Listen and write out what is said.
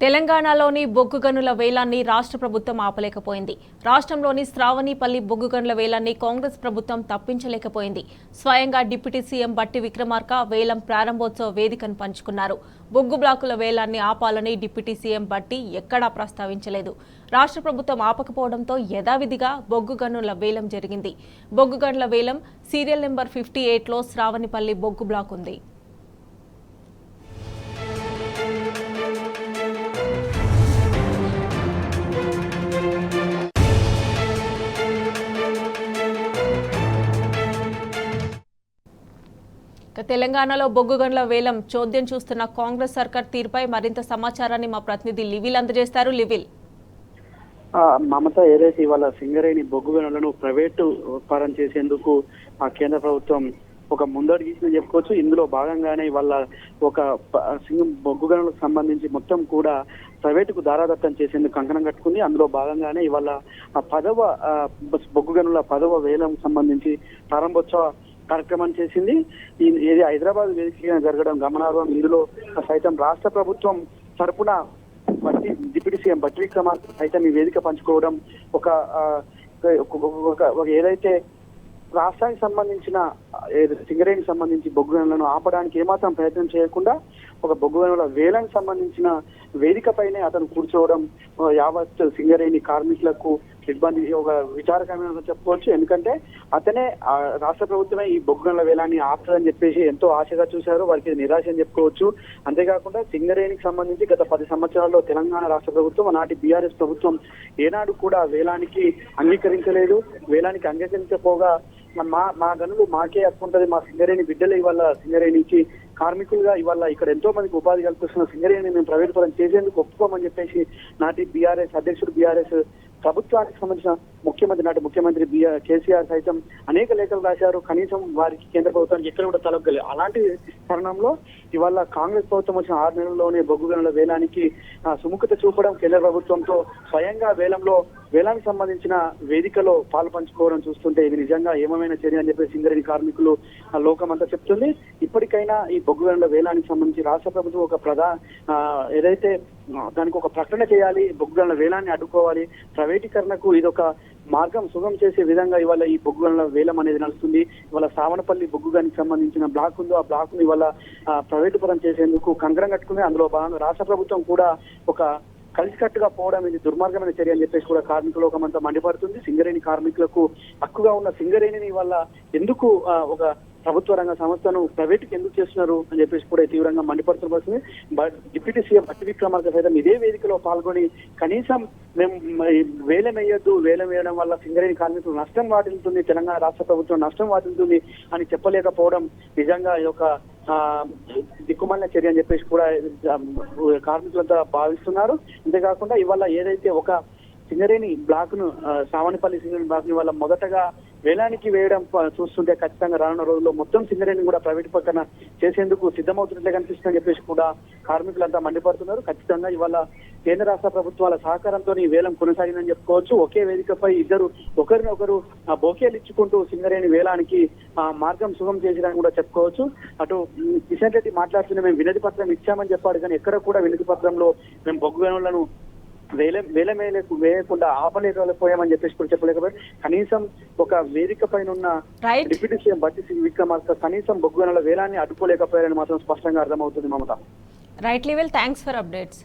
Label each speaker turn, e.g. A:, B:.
A: తెలంగాణలోని బొగ్గు గనుల వేలాన్ని రాష్ట్ర ప్రభుత్వం ఆపలేకపోయింది. రాష్ట్రంలోని శ్రావణిపల్లి బొగ్గు గనుల వేలాన్ని కాంగ్రెస్ ప్రభుత్వం తప్పించలేకపోయింది. స్వయంగా డిప్యూటీ సీఎం బట్టి విక్రమార్క వేలం ప్రారంభోత్సవ వేదికను పంచుకున్నారు. బొగ్గు బ్లాకుల వేలాన్ని ఆపాలని డిప్యూటీ సీఎం బట్టి ఎక్కడా ప్రస్తావించలేదు. రాష్ట్ర ప్రభుత్వం ఆపకపోవడంతో యథావిధిగా బొగ్గు గనుల వేలం జరిగింది. బొగ్గు గనుల వేలం సీరియల్ నెంబర్ 58లో శ్రావణిపల్లి బొగ్గు బ్లాక్ ఉంది. తెలంగాణలో బొగ్గు గనుల వేలం చోద్యం చూస్తున్న కాంగ్రెస్ సర్కార్ తీరుపై మరింత సమాచారాన్ని మా ప్రతినిధి లివిల్ అందజేస్తారు. లివిల్,
B: మమత ఏదైతే ఇవాళ సింగరేణి బొగ్గు గనులను ప్రైవేటు పరం చేసేందుకు ఆ కేంద్ర ప్రభుత్వం ఒక ముందడుగు చెప్పుకోవచ్చు. ఇందులో భాగంగానే ఇవాళ ఒక బొగ్గు గనులకు సంబంధించి మొత్తం కూడా ప్రైవేటుకు దారాదత్తం చేసేందుకు కంకణం కట్టుకుంది. అందులో భాగంగానే ఇవాళ ఆ బొగ్గు గనుల 10వ వేలం సంబంధించి ప్రారంభోత్సవ కార్యక్రమం చేసింది. ఇది హైదరాబాద్ వేదికగా జరగడం గమనార్హం. ఇందులో సైతం రాష్ట్ర ప్రభుత్వం తరపున డిప్యూటీ సీఎం బట్టి విక్రమార్క సైతం ఈ వేదిక పంచుకోవడం ఏదైతే రాష్ట్రానికి సంబంధించిన సింగరేణికి సంబంధించి బొగ్గు గనులను ఆపడానికి ఏమాత్రం ప్రయత్నం చేయకుండా ఒక బొగ్గు గనుల వేలానికి సంబంధించిన వేదిక పైనే అతను కూర్చోవడం యావత్ సింగరేణి కార్మికులకు ఇబ్బంది, ఒక విచారకరమైన చెప్పుకోవచ్చు. ఎందుకంటే అతనే రాష్ట్ర ప్రభుత్వమే ఈ బొగ్గు గనుల వేలాన్ని ఆపుతుందని చెప్పేసి ఎంతో ఆశగా చూశారు. వారికి నిరాశ అని చెప్పుకోవచ్చు. అంతేకాకుండా సింగరేణికి సంబంధించి గత 10 సంవత్సరాల్లో తెలంగాణ రాష్ట్ర ప్రభుత్వం, నాటి బీఆర్ఎస్ ప్రభుత్వం ఏనాడు కూడా వేలానికి అంగీకరించలేదు. వేలానికి అంగీకరించకపోగా మా గనులు మాకే హక్కుంటది, మా సింగరేణి బిడ్డలు ఇవాళ సింగరేణికి కార్మికులుగా ఇవాళ ఇక్కడ ఎంతో మందికి ఉపాధి కల్పిస్తున్న సింగరేణిని మేము ప్రైవేట్ పరం చేసేందుకు ఒప్పుకోమని చెప్పేసి నాటి బీఆర్ఎస్ అధ్యక్షుడు బీఆర్ఎస్ ప్రభుత్వానికి సంబంధించిన నాటి ముఖ్యమంత్రి కేసీఆర్ సైతం అనేక లేఖలు రాశారు. కనీసం వారికి కేంద్ర ప్రభుత్వానికి ఎక్కడ కూడా తలొగ్గలేదు. అలాంటి తరుణంలో ఇవాళ కాంగ్రెస్ ప్రభుత్వం వచ్చిన 6 నెలల్లోనే బొగ్గు గనుల వేలానికి సుముఖత చూపడం, కేంద్ర ప్రభుత్వంతో స్వయంగా వేలానికి సంబంధించిన వేదికలో పాలు పంచుకోవడం చూస్తుంటే ఇది నిజంగా ఏమైన చర్య అని చెప్పి సింగరేణి కార్మికులు లోకమంతా చెప్తుంది. ఇప్పటికైనా ఈ బొగ్గు గనుల వేలానికి సంబంధించి రాష్ట్ర ప్రభుత్వం ఒక ఏదైతే దానికి ఒక ప్రకటన చేయాలి, బొగ్గు గనుల వేలాన్ని అడ్డుకోవాలి. ప్రైవేటీకరణకు ఇదొక మార్గం సుగం చేసే విధంగా ఇవాళ ఈ బొగ్గు గనుల వేలం అనేది నడుస్తుంది. ఇవాళ శ్రావణపల్లి బొగ్గు గనికి సంబంధించిన బ్లాక్ ఉందో ఆ బ్లాక్ ను ఇవాళ ప్రైవేటు పరం చేసేందుకు కంకణం కట్టుకుంది. అందులో భాగంగా రాష్ట్ర ప్రభుత్వం కూడా ఒక కలిసికట్టుగా పోవడం ఇది దుర్మార్గమైన చర్య అని చెప్పేసి కూడా కార్మిక లోకమంతా మండిపడుతుంది. సింగరేణి కార్మికులకు హక్కుగా ఉన్న సింగరేణిని వల్ల ఎందుకు ఒక ప్రభుత్వ రంగ సంస్థను ప్రైవేట్కి ఎందుకు చేస్తున్నారు అని చెప్పేసి కూడా తీవ్రంగా మండిపడుతున్న పరిస్థితి. డిప్యూటీ సీఎం బట్టి విక్రమార్క సైతం ఇదే వేదికలో పాల్గొని కనీసం మేము వేలం వేయొద్దు, వేలం వేయడం వల్ల సింగరేణి కార్మికులు నష్టం వాటిల్లుతుంది, తెలంగాణ రాష్ట్ర ప్రభుత్వం నష్టం వాటిల్లుతుంది అని చెప్పలేకపోవడం నిజంగా ఈ యొక్క దిక్కుమాలిన చర్య అని చెప్పేసి కూడా కార్మికులంతా భావిస్తున్నారు. అంతేకాకుండా ఇవాళ ఏదైతే ఒక సింగరేణి బ్లాక్ ను శ్రావణిపల్లి సింగరేణి బ్లాక్ ని వాళ్ళ మొదటగా వేలానికి వేయడం చూస్తుంటే ఖచ్చితంగా రానున్న రోజుల్లో మొత్తం సింగరేణి కూడా ప్రైవేట్ పక్కన చేసేందుకు సిద్ధమవుతున్నట్లే కనిపిస్తుందని చెప్పేసి కూడా కార్మికులంతా మండిపడుతున్నారు. ఖచ్చితంగా ఇవాళ కేంద్ర రాష్ట్ర ప్రభుత్వాల సహకారంతో ఈ వేలం కొనసాగిందని చెప్పుకోవచ్చు. ఒకే వేదికపై ఇద్దరు ఒకరినొకరు బోకేలు ఇచ్చుకుంటూ సింగరేణి వేలానికి మార్గం సుగం చేసిరని కూడా చెప్పుకోవచ్చు. అటు కిషన్ రెడ్డి మాట్లాడుతూనే మేము వినతి పత్రం ఇచ్చామని చెప్పాడు, కానీ ఎక్కడ కూడా వినతి పత్రంలో మేము బొగ్గు గనులను వేయకుండా ఆపలేకపోయామని చెప్పేసి కూడా చెప్పలేకపోయారు. కనీసం ఒక వేదిక పైన ఉన్న డిప్యూటీ సీఎం బట్టి విక్రమార్క కనీసం బొగ్గు గనుల వేలాన్ని అడ్డుకోలేకపోయారని మాత్రం స్పష్టంగా అర్థమవుతుంది. మమత.
A: రైట్ లివిల్, థ్యాంక్స్ ఫర్ అప్డేట్స్.